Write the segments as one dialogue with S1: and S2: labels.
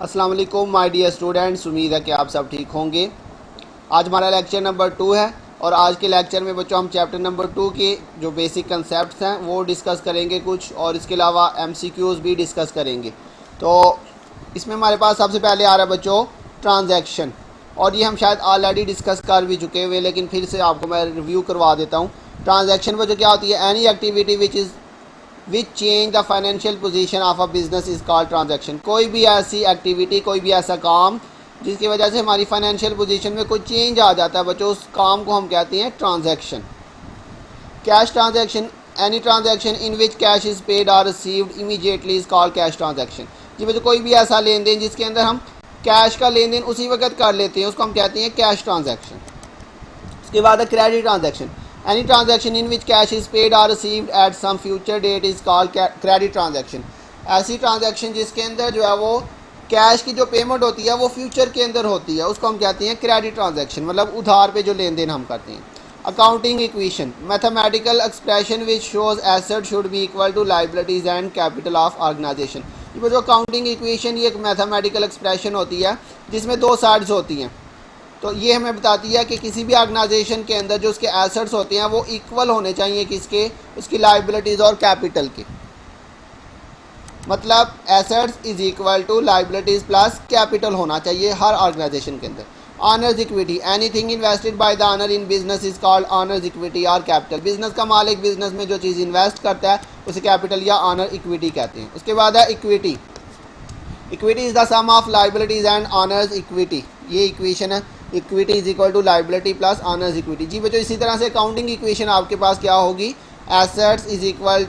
S1: अस्सलाम वालेकुम my dear students, उम्मीद है कि आप सब ठीक होंगे। आज हमारा लेक्चर नंबर 2 है और आज के लेक्चर में बच्चों हम चैप्टर नंबर 2 के जो बेसिक कंसेप्ट्स हैं वो डिस्कस करेंगे कुछ, और इसके अलावा एमसीक्यूज़ भी डिस्कस करेंगे। तो इसमें हमारे पास सबसे पहले आ रहा है बच्चों ट्रांजैक्शन, और ये हम शायद ऑलरेडी डिस्कस कर भी चुके हुए, लेकिन फिर से आपको मैं रिव्यू करवा देता हूँ। ट्रांजैक्शन बच्चों क्या होती है? Any activity which change the financial position of a business is called transaction. कोई भी ऐसी एक्टिविटी, कोई भी ऐसा काम जिसकी वजह से हमारी फाइनेंशियल पोजीशन में कोई चेंज आ जाता है बच्चों, उस काम को हम कहते हैं transaction. Cash transaction, any transaction in which cash is paid और received immediately is called cash transaction. जी बच्चों, कोई भी ऐसा लेन देन जिसके अंदर हम कैश का लेन देन उसी वक्त कर लेते हैं उसको हम कहते हैं कैश ट्रांजैक्शन। उसके बाद है credit transaction. Any transaction in which cash is paid और received at some future date is called credit transaction. ऐसी ट्रांजैक्शन जिसके अंदर जो है वो कैश की जो पेमेंट होती है वो फ्यूचर के अंदर होती है, उसको हम कहते हैं क्रेडिट ट्रांजैक्शन, मतलब उधार पे जो लेन देन हम करते हैं। Accounting equation, mathematical expression which shows asset should be equal to liabilities and capital of organisation. ये जो अकाउंटिंग इक्वेशन, ये एक मैथमेटिकल एक्सप्रेशन होती है जिसमें दो साइड्स होती हैं। तो ये हमें बताती है कि किसी भी ऑर्गेनाइजेशन के अंदर जो उसके एसेट्स होते हैं वो इक्वल होने चाहिए किसके, उसकी लाइबिलिटीज़ और कैपिटल के। मतलब assets is equal to liabilities plus capital होना चाहिए हर ऑर्गेनाइजेशन के अंदर। Owner's equity, anything invested by the owner in business is called owner's equity और कैपिटल। बिजनेस का मालिक बिजनेस में जो चीज़ इन्वेस्ट करता है उसे कैपिटल या ऑनर इक्विटी कहते हैं। उसके बाद है equity. Equity is the sum of liabilities and owners equity, ये इक्वेशन है। Equity is equal to liability plus owners equity. जी बच्चों, इसी तरह से अकाउंटिंग इक्वेशन आपके पास क्या होगी? Assets is equal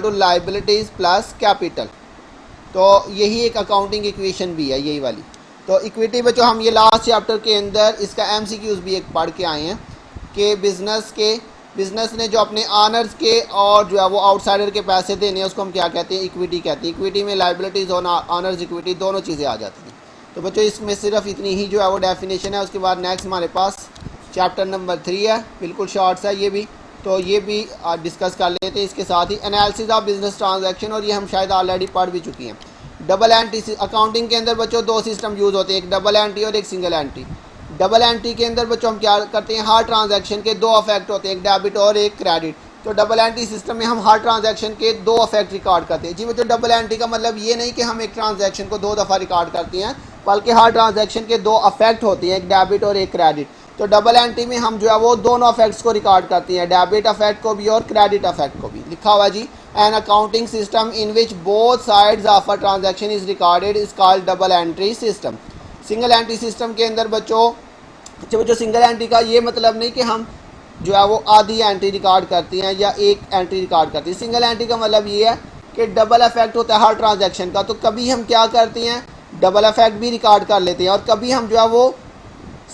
S1: to liabilities plus capital. तो यही एक अकाउंटिंग इक्वेशन भी है, यही वाली। तो इक्विटी बच्चों हम ये लास्ट चैप्टर के अंदर इसका एमसीक्यूज भी एक पढ़ के आए हैं कि बिजनेस ने जो अपने ऑनर्स के और जो है वो आउटसाइडर के पैसे देने हैं उसको हम क्या कहते हैं? इक्विटी कहते हैं। इक्विटी में लाइबिलिटीज़ और ऑनर्स इक्विटी दोनों चीज़ें आ जाती हैं। तो बच्चों इसमें सिर्फ इतनी ही जो है वो डेफिनेशन है। उसके बाद नेक्स्ट हमारे पास चैप्टर नंबर 3 है, बिल्कुल शॉर्ट्स है ये भी, तो ये भी डिस्कस कर लेते हैं। इसके साथ ही एनालिसिस ऑफ बिजनेस ट्रांजैक्शन, और ये हम शायद ऑलरेडी पढ़ भी चुकी हैं। डबल एंट्री, अकाउंटिंग के अंदर बच्चों दो सिस्टम यूज़ होते हैं, एक डबल एंट्री और एक सिंगल एंट्री। डबल एंट्री के अंदर बच्चों हम क्या करते हैं? हर ट्रांजैक्शन के दो अफेक्ट होते हैं, एक डेबिट और एक क्रेडिट। तो डबल एंट्री सिस्टम में हम हर ट्रांजैक्शन के दो अफेक्ट रिकॉर्ड करते हैं। जी बच्चों, डबल एंट्री का मतलब ये नहीं कि हम एक ट्रांजैक्शन को दो दफ़ा रिकॉर्ड करते हैं, बल्कि हर ट्रांजैक्शन के दो अफेक्ट होते हैं, एक डेबिट और एक क्रेडिट। तो डबल एंट्री में हम जो है वो दोनों अफेक्ट्स को रिकॉर्ड करते हैं, डेबिट अफेक्ट को भी और क्रेडिट अफेक्ट को भी। लिखा हुआ जी, an accounting system in which both sides of a transaction is recorded is called double entry system. Single entry system के अंदर बच्चों सिंगल एंट्री का ये मतलब नहीं कि हम जो है वो आधी एंट्री रिकॉर्ड करती हैं या एक एंट्री रिकॉर्ड करती हैं। सिंगल एंट्री का मतलब ये है कि डबल इफेक्ट होता है हर ट्रांजैक्शन का। तो कभी हम क्या करते हैं? डबल इफेक्ट भी रिकॉर्ड कर लेते हैं, और कभी हम जो है वो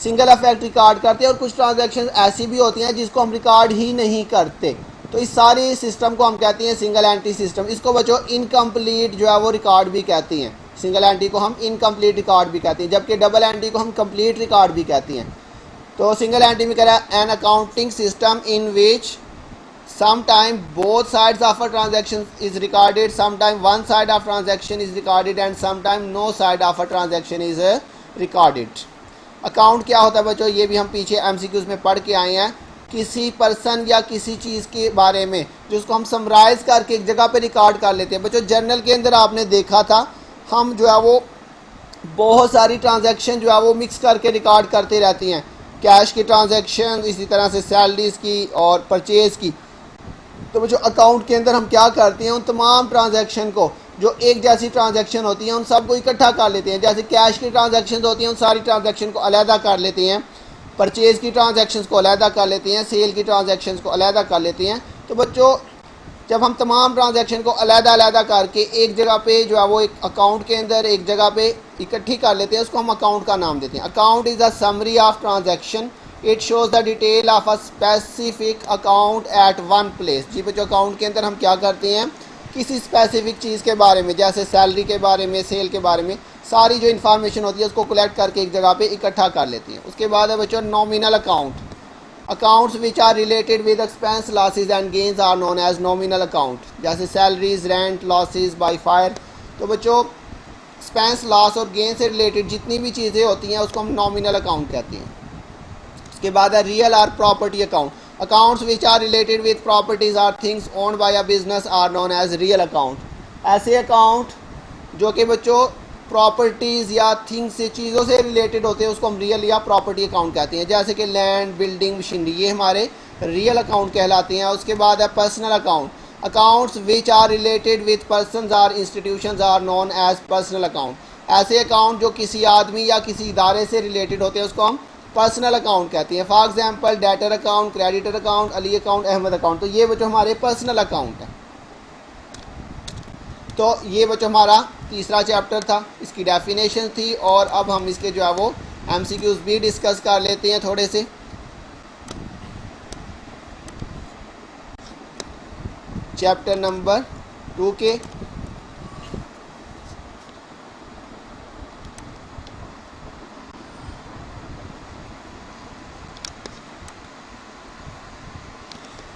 S1: सिंगल इफेक्ट रिकॉर्ड करते हैं। और कुछ ट्रांजैक्शन ऐसी भी होती हैं जिसको हम रिकॉर्ड ही नहीं करते। तो इस सारे सिस्टम को हम कहते हैं सिंगल एंट्री सिस्टम। इसको बच्चों इनकम्प्लीट जो है वो रिकॉर्ड भी कहते हैं। सिंगल एंट्री को हम इनकम्प्लीट रिकॉर्ड भी कहते हैं, जबकि डबल एंट्री को हम कंप्लीट रिकॉर्ड भी कहते हैं। तो सिंगल एंट्री में कह रहा है N accounting system in which sometime both sides of a transaction is recorded, sometime one side of transaction is recorded and sometime no side of a transaction is recorded। Account क्या होता है बच्चों? ये भी हम पीछे एमसीक्यूज में पढ़ के आए हैं। किसी पर्सन या किसी चीज़ के बारे में जिसको हम समराइज करके एक जगह पे रिकॉर्ड कर लेते हैं। बच्चों जर्नल के अंदर आपने देखा था, हम जो है वो बहुत सारी ट्रांजैक्शन जो है वो मिक्स करके रिकॉर्ड करते रहती हैं। कैश की ट्रांजैक्शन, इसी तरह से सैलरीज की और परचेज़ की। तो बच्चों अकाउंट के अंदर हम क्या करते हैं? उन तमाम ट्रांजैक्शन को, जो एक जैसी ट्रांजैक्शन होती हैं, उन सबको इकट्ठा कर लेते हैं। जैसे कैश की ट्रांजैक्शन होती हैं उन सारी ट्रांजैक्शन को अलहदा कर लेते हैं, परचेज़ की ट्रांजैक्शन को अलहदा कर लेते हैं, सेल की ट्रांजैक्शन को अलहदा कर लेते हैं। तो बच्चों जब हम तमाम ट्रांजैक्शन को अलहदा करके एक जगह पे जो है वो एक अकाउंट के अंदर एक जगह पे इकट्ठी कर लेते हैं, उसको हम अकाउंट का नाम देते हैं। Account is a summary of transaction, it shows the detail of a specific account at one place. जी बच्चों, अकाउंट के अंदर हम क्या करते हैं? किसी स्पेसिफिक चीज़ के बारे में, जैसे सैलरी के बारे में, सेल के बारे में, सारी जो इन्फॉर्मेशन होती है उसको कलेक्ट करके एक जगह पे इकट्ठा कर लेते हैं। उसके बाद है बच्चों nominal account. Accounts which are related with expense, losses and gains are known as nominal account, जैसे salaries, rent, losses by fire. तो बच्चों एक्सपेंस लॉस और गेन से रिलेटेड जितनी भी चीज़ें होती हैं उसको हम नॉमिनल अकाउंट कहते हैं। उसके बाद है real or property account, accounts which are related with properties or things owned by a business are known as real account. ऐसे अकाउंट जो कि बच्चों प्रॉपर्टीज़ या थिंग्स से चीज़ों से रिलेटेड होते हैं उसको हम रियल या प्रॉपर्टी अकाउंट कहते हैं, जैसे कि लैंड, बिल्डिंग, मशीनरी, ये हमारे रियल अकाउंट कहलाते हैं। उसके बाद है personal account, accounts which are related with persons or institutions are known as personal account. ऐसे अकाउंट जो किसी आदमी या किसी इदारे से रिलेटेड होते हैं उसको हम पर्सनल अकाउंट कहते हैं। For example debtor account, creditor account, Ali account, Ahmad account, तो ये बच्चों हमारे पर्सनल अकाउंट है। तो ये बच्चों हमारा तीसरा चैप्टर था, इसकी डेफिनेशन थी, और अब हम इसके जो है वो एमसीक्यूज भी डिस्कस कर लेते हैं थोड़े से। चैप्टर नंबर 2 के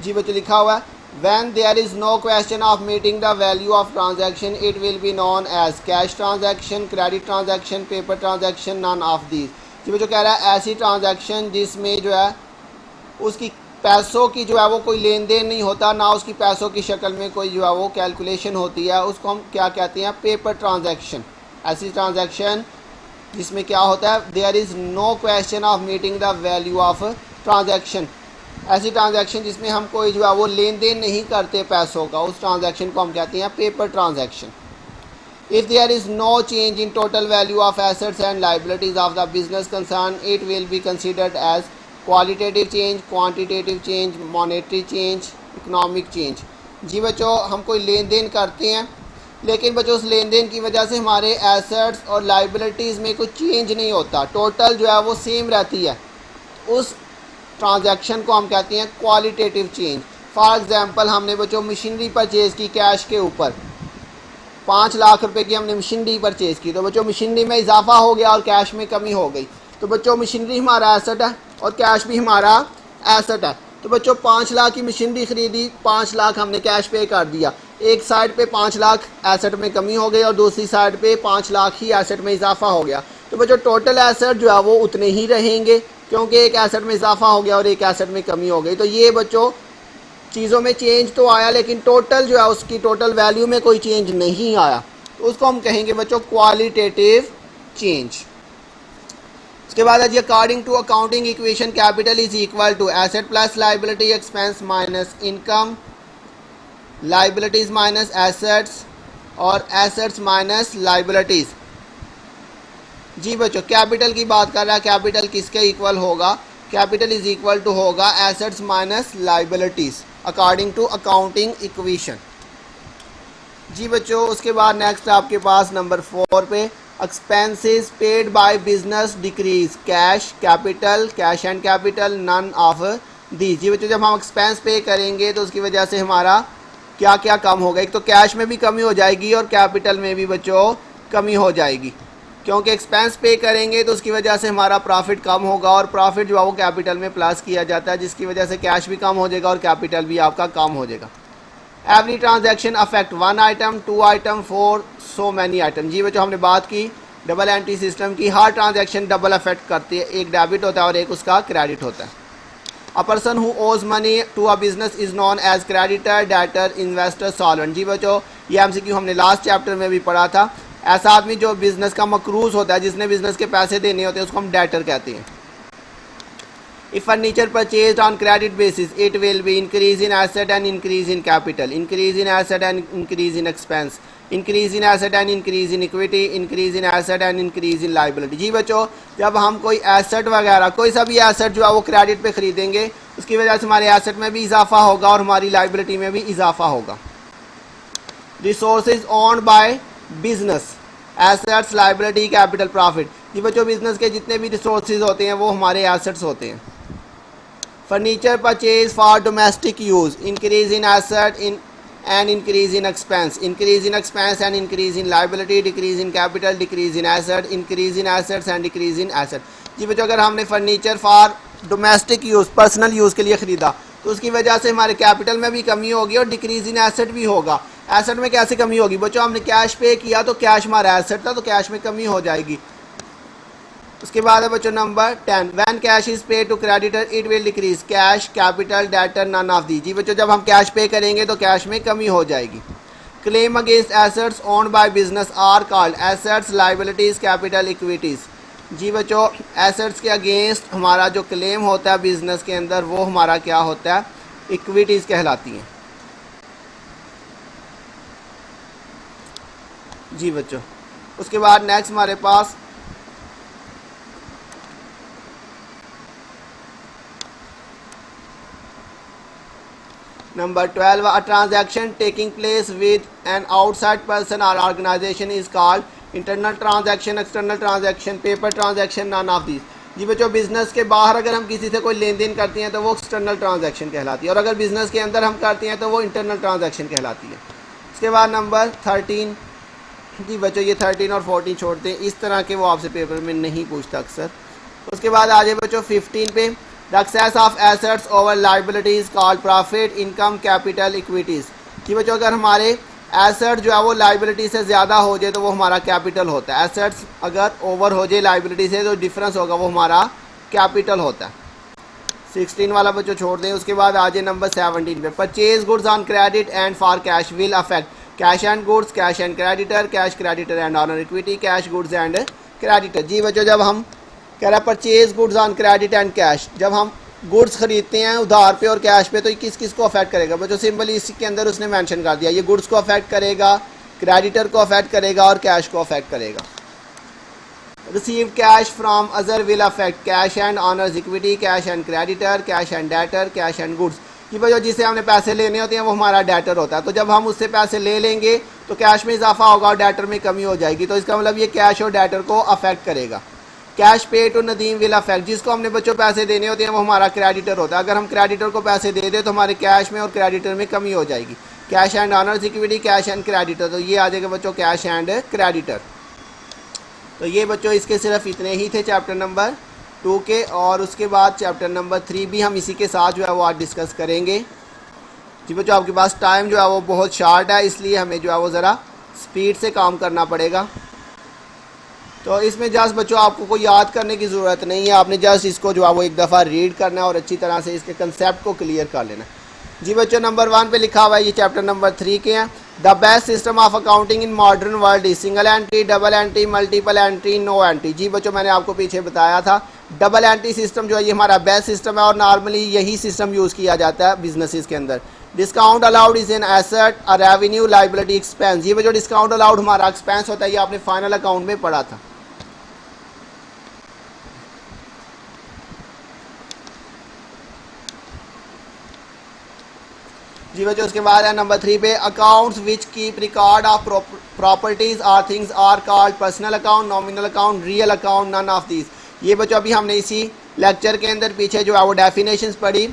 S1: जी बच्चों लिखा हुआ है when there is no question of meeting the value of transaction it will be known as cash transaction, credit transaction, paper transaction, none of these। जी बच्चों कह रहा है ऐसी ट्रांजैक्शन जिसमें जो है उसकी पैसों की जो है वो कोई लेन देन नहीं होता, ना उसकी पैसों की शक्ल में कोई जो है वो कैलकुलेशन होती है, उसको हम क्या कहते हैं, पेपर ट्रांजैक्शन। ऐसी ट्रांजैक्शन जिसमें क्या होता है, there is no question of meeting the value of transaction. ऐसी ट्रांजैक्शन जिसमें हम कोई जो है वो लेन देन नहीं करते पैसों का, उस ट्रांजैक्शन को हम कहते हैं paper transaction. If there is no change in total value of assets and liabilities of the business concern it will be considered as qualitative change, quantitative change, monetary change, economic change. जी बच्चों हम कोई लेन then करते हैं लेकिन बच्चों उस लेन then की वजह से हमारे एसेट्स और लाइबिलिटीज़ में कोई चेंज नहीं होता, टोटल जो है वो सेम रहती है, उस ट्रांजैक्शन को हम कहते हैं क्वालिटेटिव चेंज। फॉर एग्जांपल हमने बच्चों मशीनरी परचेज़ की कैश के ऊपर, 5 लाख रुपए की हमने मशीनरी परचेज़ की, तो बच्चों मशीनरी में इजाफा हो गया और कैश में कमी हो गई, तो बच्चों मशीनरी हमारा एसेट है और कैश भी हमारा एसेट है। तो बच्चों 5 लाख की मशीनरी ख़रीदी, 5 लाख हमने कैश पे कर दिया, एक साइड पे 5 लाख एसेट में कमी हो गई और दूसरी साइड पे 5 लाख ही एसेट में इजाफा हो गया, तो बच्चों टोटल एसेट जो है वो उतने ही रहेंगे क्योंकि एक एसेट में इजाफा हो गया और एक एसेट में कमी हो गई। तो ये बच्चों चीज़ों में चेंज तो आया लेकिन टोटल जो है उसकी टोटल वैल्यू में कोई चेंज नहीं आया, तो उसको हम कहेंगे बच्चों क्वालिटेटिव चेंज। उसके बाद है जी according to accounting equation capital is equal to asset plus liability expense minus income, liabilities minus assets और एसेट्स माइनस लाइबिलिटीज़। जी बच्चों कैपिटल की बात कर रहा है, कैपिटल किसके इक्वल होगा, कैपिटल इज इक्वल टू होगा assets minus liabilities according to accounting equation. जी बच्चों उसके बाद नेक्स्ट आपके पास नंबर 4 पे expenses paid by business decrease cash capital, cash and capital, none of the. जी बच्चों जब हम एक्सपेंस पे करेंगे तो उसकी वजह से हमारा क्या क्या कम होगा, एक तो कैश में भी कमी हो जाएगी और कैपिटल में भी बच्चों कमी हो जाएगी, क्योंकि एक्सपेंस पे करेंगे तो उसकी वजह से हमारा प्रॉफिट कम होगा और प्रॉफिट जो है वो कैपिटल में प्लस किया जाता है, जिसकी वजह से कैश भी कम हो जाएगा और कैपिटल भी आपका कम हो जाएगा। Every transaction affect 1 item, 2 item, 4 so many item. जी बच्चों हमने बात की डबल एंट्री सिस्टम की, हर ट्रांजैक्शन डबल अफेक्ट करती है, एक डेबिट होता है और एक उसका क्रेडिट होता है। A person who owes money to a business is known as creditor, debtor, investor, solvent. जी बच्चों ये एमसीक्यू हमने लास्ट चैप्टर में भी पढ़ा था। ऐसा आदमी जो बिजनेस का मकरूज होता है, जिसने बिजनेस के पैसे देने होते हैं, उसको हम डेटर कहते हैं। If furniture purchased on credit basis it will be increase in asset and increase in capital, increase in asset and increase in expense, increase in asset and increase in equity, increase in asset and increase in liability. जी बच्चों जब हम कोई asset वगैरह कोई सा भी asset जो है वो क्रेडिट पे खरीदेंगे उसकी वजह से हमारे एसेट में भी इजाफा होगा और हमारी लाइबिलिटी में भी इजाफा होगा। Resources owned by business, assets, liability, capital, profit. ये बच्चों बिजनेस के जितने भी रिसोर्सेज होते हैं वो हमारे एसेट्स होते हैं। Furniture purchase for domestic use, increase in asset in and increase in expense, increase in expense and increase in liability, decrease in capital, decrease in asset, increase in assets and decrease in asset. जी बच्चों अगर हमने furniture for domestic use, personal use के लिए ख़रीदा तो उसकी वजह से हमारे कैपिटल में भी कमी होगी और डिक्रीज इन एसेट भी होगा, एसेट में कैसे कमी होगी बच्चों, हमने कैश पे किया तो कैश हमारा एसेट था तो कैश में कमी हो जाएगी। उसके बाद है बच्चों number 10, when cash is pay to creditor it will decrease cash capital debtor none of the. जी बच्चों जब हम कैश पे करेंगे तो कैश में कमी हो जाएगी। Claim against assets owned by business are called assets liabilities capital equities. जी बच्चों एसेट्स के अगेंस्ट हमारा जो क्लेम होता है बिजनेस के अंदर वो हमारा क्या होता है, इक्विटीज कहलाती हैं। जी बच्चों उसके बाद नेक्स्ट हमारे पास number 12, a transaction taking place with an outside person और organization is called internal transaction, external transaction, paper transaction, none of this. जी बच्चों बिजनेस के बाहर अगर हम किसी से कोई लेन देन करते हैं तो वो एक्सटर्नल ट्रांजैक्शन कहलाती है और अगर बिजनेस के अंदर हम करते हैं तो वो इंटरनल ट्रांजैक्शन कहलाती है। उसके बाद नंबर 13, जी बच्चों ये 13 और 14 छोड़ते हैं, इस तरह के वो आपसे पेपर में नहीं पूछता अक्सर। उसके बाद आ जाए बच्चों 15 पे, the excess of assets over liabilities called profit income capital equities. जी बच्चों अगर हमारे एसेट जो है वो लाइबिलिटी से ज़्यादा हो जाए तो वो हमारा कैपिटल होता है। एसेट्स अगर ओवर हो जाए लाइबिलिटी से तो डिफरेंस होगा वो हमारा कैपिटल होता है। 16 वाला बच्चों छोड़ दें। उसके बाद आ जाए नंबर 17 पे, purchase goods on credit and for cash will affect cash and goods, cash and creditor, cash creditor and owner equity, cash goods and creditor. जी बच्चों जब हम कह रहा है purchase goods on credit and cash, जब हम गुड्स खरीदते हैं उधार पे और कैश पे तो किस किस को अफेक्ट करेगा बच्चों, सिंपली इसके अंदर उसने मेंशन कर दिया, ये गुड्स को अफेक्ट करेगा, क्रेडिटर को अफेक्ट करेगा और कैश को अफेक्ट करेगा। Receive cash from other will affect cash and owners equity, cash and creditor, cash and debtor, cash and goods. कि भाई जिसे हमने पैसे लेने होते हैं वो हमारा डेटर होता है, तो जब हम उससे पैसे ले लेंगे तो कैश में इजाफा होगा और डेटर में कमी हो जाएगी, तो इसका मतलब ये कैश और डेटर को अफेक्ट करेगा। कैश पे टू नदीम विल अफेक्ट, जिसको हमने बच्चों पैसे देने होते हैं वो हमारा क्रेडिटर होता है, अगर हम क्रेडिटर को पैसे दे दें तो हमारे कैश में और क्रेडिटर में कमी हो जाएगी। Cash and owners equity, cash and creditor, तो ये आ जाएगा बच्चों कैश एंड क्रेडिटर। तो ये बच्चों इसके सिर्फ इतने ही थे चैप्टर नंबर 2 के, और उसके बाद चैप्टर नंबर 3 भी हम इसी के साथ जो है वो आज डिस्कस करेंगे। जी बच्चों आपके पास टाइम जो है वो बहुत शार्ट है, इसलिए हमें जो है वो ज़रा स्पीड से काम करना पड़ेगा। तो इसमें जस्ट बच्चों आपको कोई याद करने की ज़रूरत नहीं है, आपने जस्ट इसको जो है वो एक दफ़ा रीड करना है और अच्छी तरह से इसके कंसेप्ट को क्लियर कर लेना है। जी बच्चों नंबर 1 पे लिखा हुआ है, ये चैप्टर नंबर 3 के हैं। The best system of accounting in modern world is single entry, double entry, multiple entry, no entry. जी बच्चों मैंने आपको पीछे बताया था डबल एंट्री सिस्टम जो है ये हमारा बेस्ट सिस्टम है और नॉर्मली यही सिस्टम यूज़ किया जाता है बिजनेसिस के अंदर। Discount allowed is an asset, a revenue, liability, expense. ये बच्चों डिस्काउंट अलाउड हमारा एक्सपेंस होता है, ये आपने फाइनल अकाउंट में पढ़ा था। जी बच्चों उसके बाद है नंबर 3 पे, accounts which keep record of properties or things are called personal account, nominal account, real account, none of this. ये बच्चों अभी हमने इसी लेक्चर के अंदर पीछे जो है वो डेफिनेशंस पढ़ी।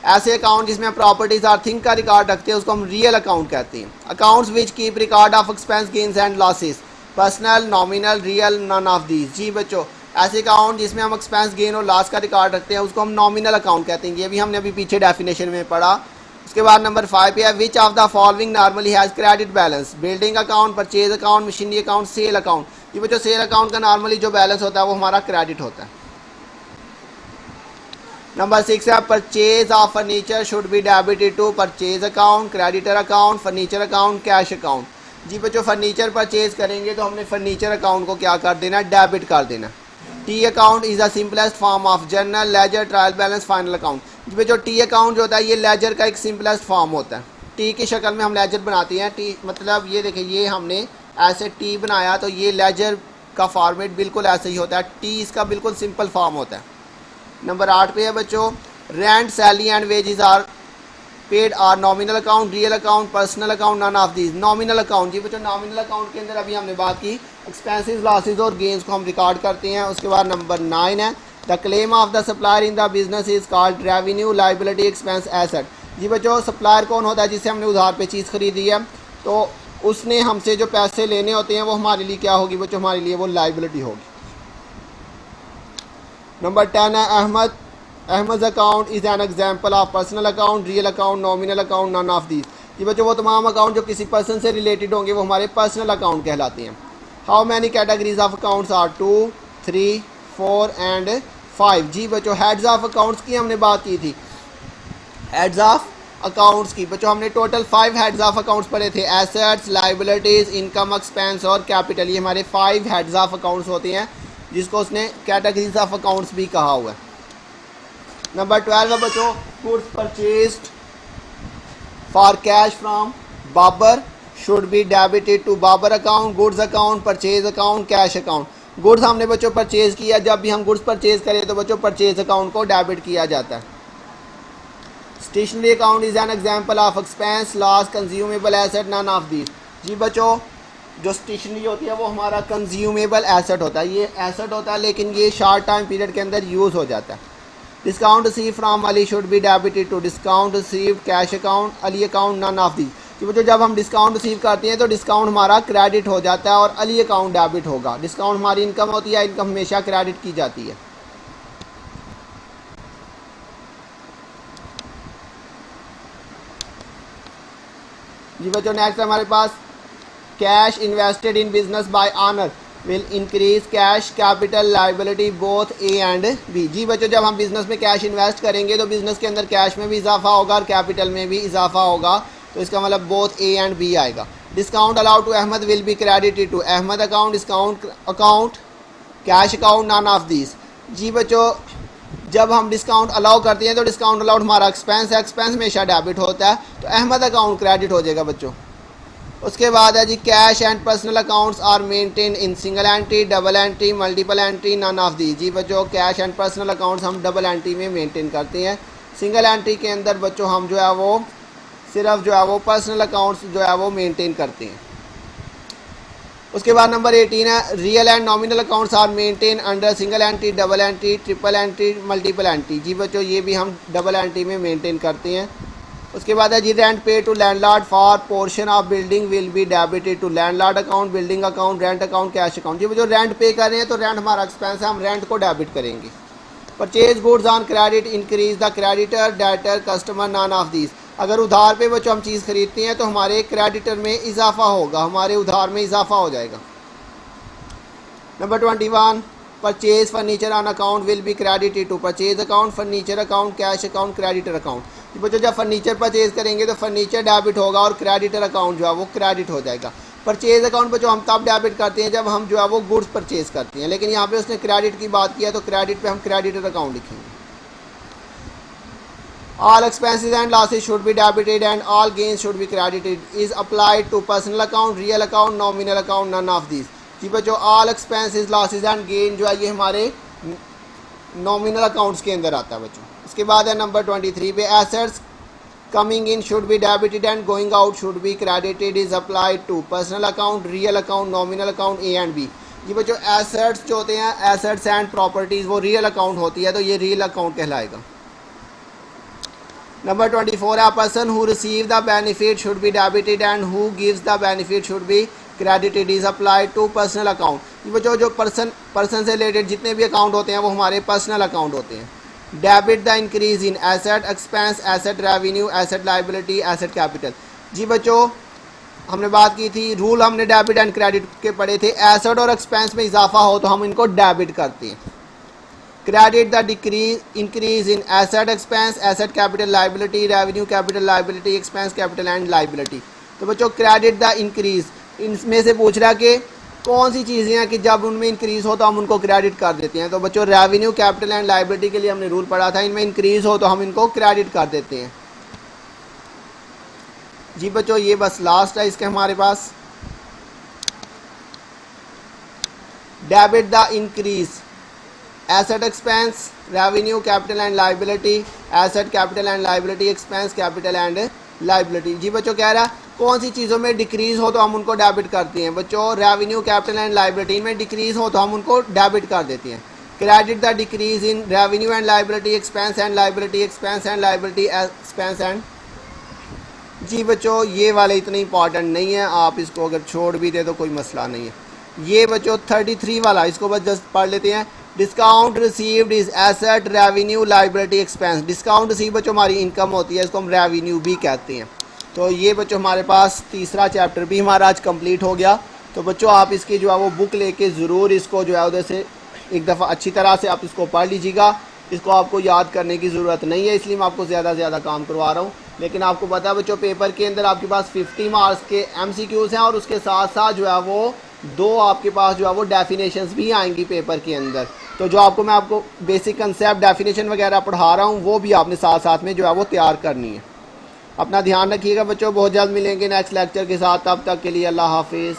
S1: ऐसे अकाउंट जिसमें प्रॉपर्टीज आर थिंग का रिकॉर्ड रखते हैं उसको हम रियल अकाउंट कहते हैं। Accounts which keep record of expense, gains and losses, personal, nominal, real, none of this. जी बच्चों ऐसे अकाउंट जिसमें हम एक्सपेंस, गेन और लॉस का रिकॉर्ड रखते हैं उसको हम नॉमिनल अकाउंट कहते हैं, ये भी हमने अभी पीछे डेफिनेशन में पढ़ा। उसके बाद नंबर 5 पे है, which of the following normally has credit balance, building account, purchase account, machinery account, sale account. ये बच्चों सेल अकाउंट का नॉर्मली जो बैलेंस होता है वो हमारा क्रेडिट होता है। नंबर 6 है, purchase of furniture should be debited to purchase account, creditor account, furniture account, cash account. जी बच्चों फर्नीचर परचेज करेंगे तो हमने फर्नीचर अकाउंट को क्या कर देना, डेबिट कर देना। T account is the simplest form of journal, ledger, trial balance, final account. जी बच्चों टी अकाउंट जो होता है ये लेजर का एक सिंपलेस्ट फॉर्म होता है, टी की शक्ल में हम लेजर बनाते हैं। टी मतलब ये देखिए ये हमने ऐसे टी बनाया तो ये लेजर का फॉर्मेट बिल्कुल ऐसे ही होता है, टी इसका बिल्कुल सिंपल फॉर्म होता है। नंबर 8 पे है बच्चों, rent, salary and wages are paid are nominal account, real account, personal account, none of this. Nominal account, जी बच्चों नॉमिनल अकाउंट के अंदर अभी हमने बात की एक्सपेंसेस, लॉसेज और गेन्स को हम रिकॉर्ड करते हैं। उसके बाद नंबर 9 है, the claim of the supplier in the business is called revenue, liability, expense, asset. जी बच्चों सप्लायर कौन होता है, जिससे हमने उधार पे चीज़ खरीदी है तो उसने हमसे जो पैसे लेने होते हैं वो हमारे लिए क्या होगी बच्चों, हमारे लिए वो लाइबिलिटी होगी। नंबर 10 है, Ahmad account is an example of personal account, real account, nominal account, none of this. जी बच्चों वो तमाम अकाउंट जो किसी पर्सन से रिलेटेड होंगे वो हमारे पर्सनल अकाउंट कहलाते हैं। How many categories of accounts are 2, 3, 4 and 5। जी बच्चों हेड्स ऑफ अकाउंट्स की हमने बात की थी, हेड्स ऑफ अकाउंट्स की बच्चों हमने टोटल 5 हेड्स ऑफ अकाउंट्स पढ़े थे, एसेट्स, लाइबिलिटीज़, इनकम, एक्सपेंस और कैपिटल। ये हमारे 5 हेड्स ऑफ अकाउंट्स होते हैं जिसको उसने कैटेगरीज ऑफ अकाउंट्स भी कहा हुआ है। नंबर 12 है बच्चों, goods purchased for cash from Babar should be debited to Babar account, goods account, purchase account, cash account. Goods हमने बच्चों परचेज किया, जब भी हम गुड्स परचेज करें तो बच्चों परचेज अकाउंट को डेबिट किया जाता है। Stationery account is an example of expense, loss, consumable asset, none of these. जी बच्चों जो स्टेशनरी होती है वो हमारा कंज्यूमेबल एसेट होता है, ये एसेट होता है लेकिन ये शॉर्ट टाइम पीरियड के अंदर यूज़ हो जाता है। Discount receive from Ali should be debited to discount receive cash account, Ali account, none of these. कि बच्चों जब हम डिस्काउंट रिसीव करते हैं तो डिस्काउंट हमारा क्रेडिट हो जाता है और अली अकाउंट डेबिट होगा। डिस्काउंट हमारी इनकम होती है, इनकम हमेशा क्रेडिट की जाती है। जी बच्चों नेक्स्ट हमारे पास cash invested in business by owner will increase cash capital liability both A and B. जी बच्चों जब हम बिजनेस में कैश इन्वेस्ट करेंगे तो बिजनेस के अंदर कैश में भी इजाफा होगा और कैपिटल में भी इजाफा होगा, तो इसका मतलब बोथ ए एंड बी आएगा। Discount allowed to Ahmad will be credited to Ahmad account, discount account, cash account, none of these. जी बच्चों जब हम डिस्काउंट अलाउ करते हैं तो डिस्काउंट अलाउड हमारा एक्सपेंस है, एक्सपेंस हमेशा डेबिट होता है, तो अहमद अकाउंट क्रेडिट हो जाएगा बच्चों। उसके बाद है जी cash and personal accounts are maintain in single entry, double entry, multiple entry, none of the. जी बच्चों कैश एंड पर्सनल अकाउंट्स हम डबल एंट्री में मेंटेन करते हैं, सिंगल एंट्री के अंदर बच्चों हम जो है वो सिर्फ जो है वो पर्सनल अकाउंट्स जो है वो मेंटेन करते हैं। उसके बाद नंबर 18 है real and nominal accounts are maintain under single entry, double entry, triple entry, multiple entry. जी बच्चों ये भी हम डबल एंट्री में मेंटेन करते हैं। उसके बाद है जी rent pay to landlord for portion of building will be debited to landlord account, building account, rent account, cash account. जी बच्चों रेंट पे कर रहे हैं तो रेंट हमारा एक्सपेंस है, हम रेंट को डेबिट करेंगे। Purchase goods on credit increase the creditor, debtor, customer, none of these. अगर उधार पे बच्चों हम चीज़ खरीदते हैं तो हमारे क्रेडिटर में इजाफा होगा, हमारे उधार में इजाफा हो जाएगा। Number 21 purchase furniture on account will be credited to purchase account, furniture account, cash account, creditor account. बच्चों जब फर्नीचर परचेज करेंगे तो फर्नीचर डेबिट होगा और क्रेडिटर अकाउंट जो है वो क्रेडिट हो जाएगा। परचेज अकाउंट बच्चों हम तब डेबिट करते हैं जब हम जो है वो गुड्स परचेज करते हैं, लेकिन यहाँ पे उसने क्रेडिट की बात किया तो क्रेडिट पे हम क्रेडिटर अकाउंट लिखेंगे। All expenses and losses should be debited and all gains should be credited is applied to personal account, real account, nominal account, none of this. जी बच्चों all expenses losses and gain जो है ये हमारे nominal accounts के अंदर आता है बच्चों। इसके बाद है नंबर 23 पे assets coming in should be debited and going out should be credited is applied to personal account, real account, nominal account, A and B. ये बच्चों एसेट्स जो होते हैं एसेट्स एंड प्रॉपर्टीज़ वो रियल अकाउंट होती है तो ये रियल अकाउंट कहलाएगा। नंबर 24 है person who receive the benefit should be debited and who gives the benefit should be credited is applied to personal account. ये बच्चों जो पर्सन से रिलेटेड जितने भी अकाउंट होते हैं वो हमारे पर्सनल अकाउंट होते हैं। Debit the increase in asset expense, asset revenue, asset liability, asset capital. जी बच्चों हमने बात की थी, रूल हमने डेबिट एंड क्रेडिट के पढ़े थे। एसेट और एक्सपेंस में इजाफा हो तो हम इनको डेबिट करते हैं। Credit the decrease increase in asset expense, asset capital liability, revenue capital liability, expense capital and liability. तो बच्चों क्रेडिट द इंक्रीज इनमें से पूछ रहा कि कौन सी चीज़ें हैं कि जब उनमें इंक्रीज़ हो तो हम उनको क्रेडिट कर देते हैं। तो बच्चों रेवेन्यू कैपिटल एंड लाइबिलिटी के लिए हमने रूल पढ़ा था, इनमें इंक्रीज़ हो तो हम इनको क्रेडिट कर देते हैं। जी बच्चों ये बस लास्ट है इसके हमारे पास। Debit the increase asset expense, revenue capital and liability, asset capital and liability, expense capital and liability. जी बच्चों कह रहा कौन सी चीज़ों में डिक्रीज़ हो तो हम उनको डेबिट करते हैं। बच्चों रेवेन्यू कैपिटल एंड लाइबिलिटी में डिक्रीज़ हो तो हम उनको डेबिट कर देते हैं। Credit the decrease in revenue and liability, expense and liability, expense and liability, expense and. जी बच्चों ये वाले इतने इंपॉर्टेंट नहीं है, आप इसको अगर छोड़ भी दे तो कोई मसला नहीं है। ये बच्चों 33 वाला इसको बस जस्ट पढ़ लेते हैं। Discount received is asset, revenue, liability, expense. Discount receive बच्चों हमारी इनकम होती है, इसको हम रेवेन्यू भी कहते हैं। तो ये बच्चों हमारे पास तीसरा चैप्टर भी हमारा आज कंप्लीट हो गया। तो बच्चों आप इसकी जो है वो बुक लेके ज़रूर इसको जो है उधर से एक दफ़ा अच्छी तरह से आप इसको पढ़ लीजिएगा। इसको आपको याद करने की ज़रूरत नहीं है, इसलिए मैं आपको ज़्यादा से ज़्यादा काम करवा रहा हूँ। लेकिन आपको पता है बच्चों पेपर के अंदर आपके पास 50 मार्क्स के MCQs हैं और उसके साथ साथ जो है वो 2 आपके पास जो है वो डेफिनेशंस भी आएंगी पेपर के अंदर। तो जो मैं आपको बेसिक कंसेप्ट डेफिनेशन वगैरह पढ़ा रहा हूँ वो भी आपने साथ साथ में जो है वो तैयार करनी है। अपना ध्यान रखिएगा बच्चों, बहुत जल्द मिलेंगे नेक्स्ट लेक्चर के साथ। तब तक के लिए अल्लाह हाफिज़।